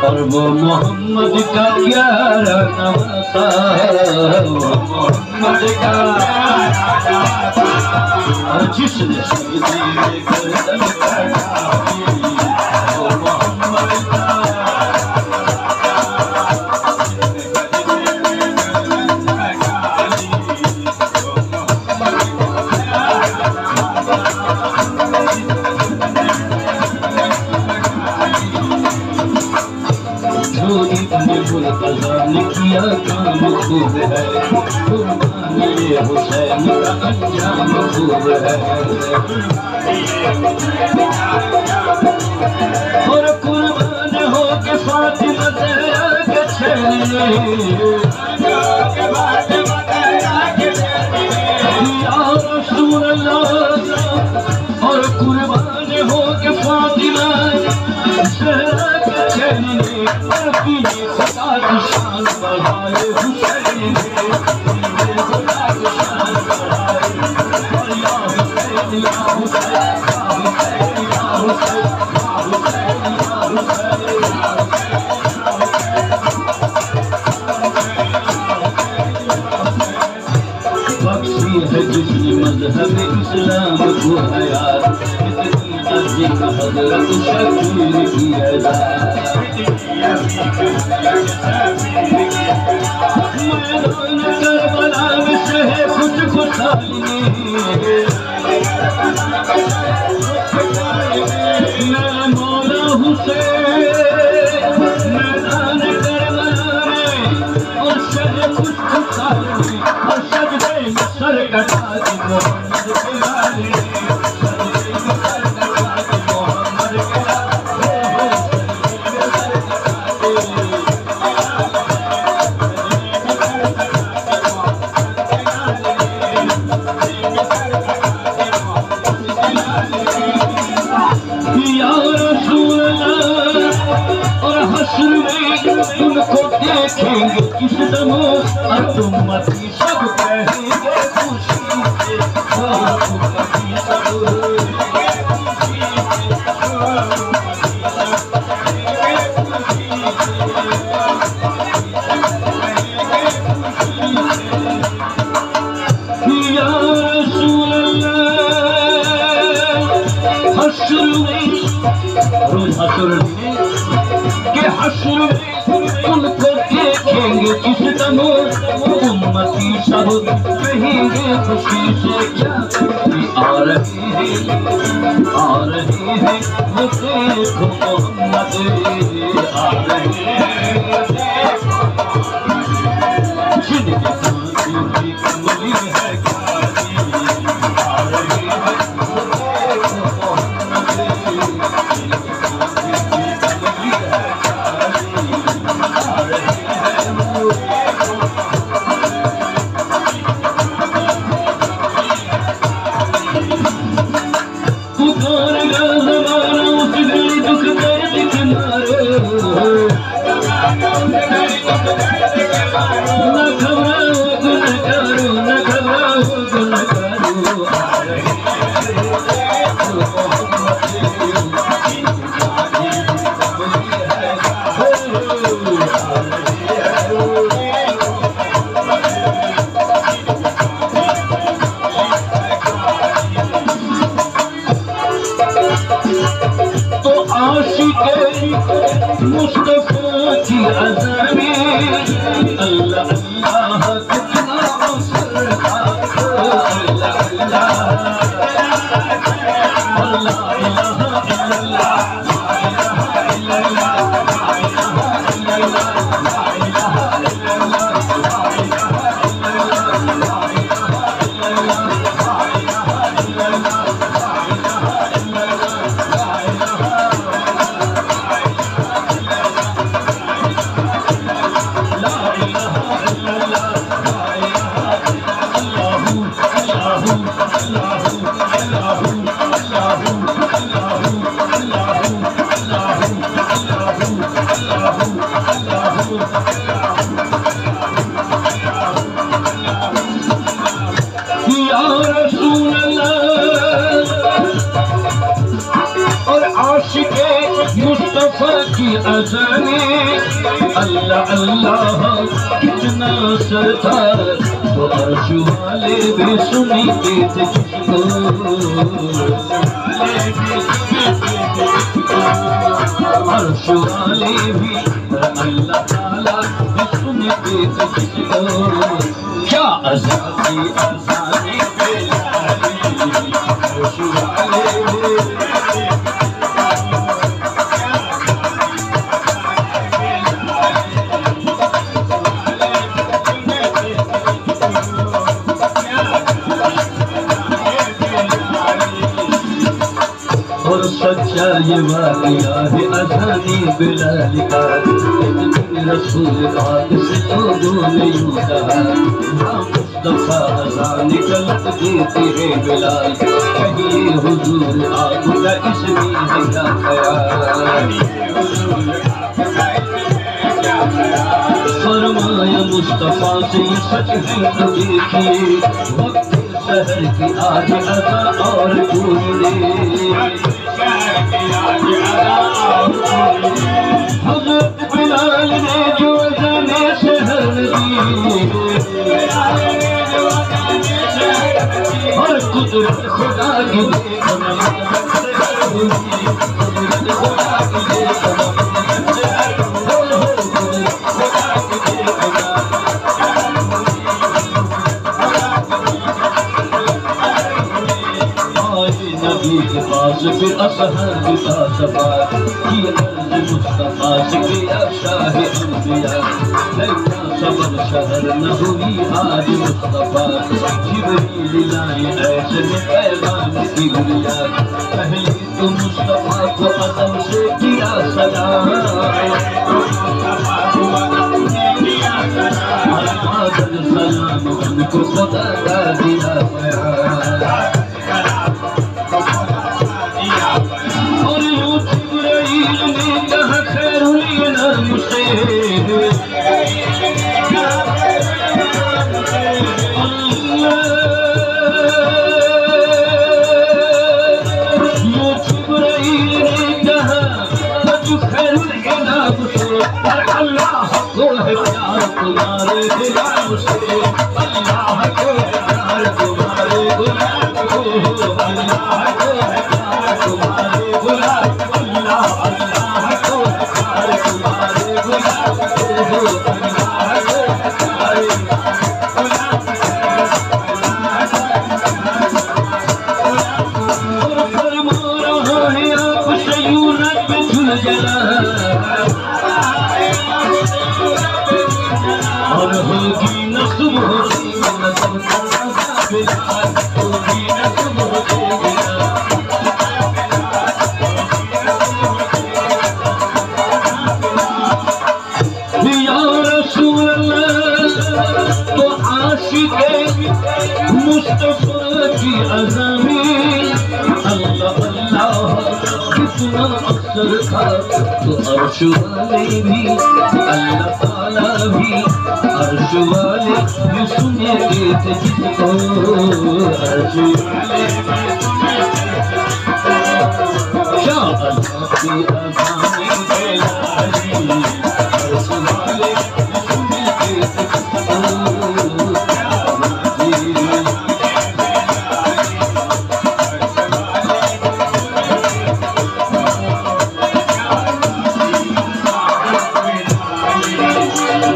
और वो मोहम्मद का प्यारा नवासा, वो मोहम्मद का जिसने सीने गर्दन कटाई, वो मोहम्मद का ने किया काम खूब है, कुर्बानी हुसैन का अंजाम खूब है। और कुर्बान हो के फातिमा के छेले, या रसूल अल्लाह। और कुर्बान हो के फातिमा के छेले, खुदा की शान बढ़ाए हुसैन ने, खुदा की शान बढ़ाए। और या हुसैन या हुसैन या हुसैन या हुसैन या हुसैन या हुसैन। बख्शी है जिसने मजहब इस्लाम को हयात, इतनी अर्जी का हजरत शकीर की अदा। मैदान करबला में शहे खुद खुशाली, मेरा मौला हुसैन मैदान करबला में और शहे खुद खुशाली, और सजदे में सर कटा दी मोहम्मद के लाले, सजदे में सर कटा दी मोहम्मद के लाले। तुमको देखेंगे किस दम, और तुम मती सब कहेंगे खुशी से, तुम मती सब या रसूल अल्लाह। हश्र में रोज हश्र के हश्र में तुमको देखेंगे किस दम, उम्मती सब कहेंगे खुशी से क्या आ रहे हैं, आ रहे हैं वो देखो मोहम्मद आ रहे हैं, जिनके सांसों की कमली है कारी, आ रहे हैं वो देखो मोहम्मद, जिनके सांसों की कमली है कारी, आ रहे हैं वो देखो। पुकारेगा ज़माना उस घड़ी दुख दर्द के मारे, न घबराओ गुनहगारो, न घबराओ गुनहगारो, आ रहे हैं वो देखो मोहम्मद, जिनकी शादी कमली है कारी, आ रहे हैं वो देखो। तो आशिक़े मुस्तफ़ा की अज़ामी, अल्लाह अल्लाह कितना असर था। और आशिके मुस्तफा की अज़ाने अल्लाह अल्लाह कितना सरदार तो अर्श वाले भी सुनते थे जिसको अर्श वाले भी अल्लाह ताला भी सुनते थे जिसको क्या अज़ानी अज़ानी अर्श वाले और सच्चा ये वाक़या है अज़ानी बिलाल का रसूल पाक से लोगों ने यूं कहा मुस्तफा अज़ान गलत देते हैं बिलाल कहिए हुजूर आपका इसमें है क्या ख्याल फरमाया मुस्तफा से सच है तो देखिए वक्त शहर की आज अदा और कोई हज़रत बिलाल ने जो अज़ाने शहर दी और कुदरत खुदा की नबी के पास फिर असहर का सवार की अर्ज़ मुस्तफा से किया शाह अंबिया लैला सबर शहर न हुई आज मुस्तफा जिब्रील लाए ऐसे में पैगाम की गुड़िया पहले तो मुस्तफा को अदब से किया सलाम सलाम उनको खुदा का दिया और यूं जिब्राइल ने कहा खैरुल अनम से यूं जिब्राइल ने कहा तू खैरुल अनम से अल्लाह को है प्यार तुम्हारे गुलाम से अल्लाह को है प्यार तुम्हारे गुलाम को अल्लाह को है प्यार तुम्हारे गुलाम अल्लाह अल्लाह को है प्यार तुम्हारे गुलाम को अल्लाह को है प्यार और फरमा रहा है आप से यूं रब झुल जला और होगी न सुबह होगी न होगी न सुबह होगी या रसूल अल्लाह तो आशिक़े मुस्तफा की अज़ानी अल्लाह अल्लाह कितना अक्सर था तो अर्श वाले भी अल्लाह ताला भी अर्श वाले भी सुने थे जिसको अर्श वाले क्या अल्लाह की अज़ानी बेलाली अर्श वाले भी सुने थे जिसको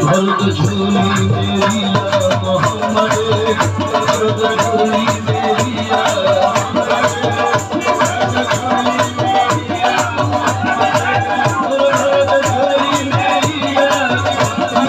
भरत झोली मेरी या मोहम्मद भरत झोली मेरी या भरत झोली मेरी या मोहम्मद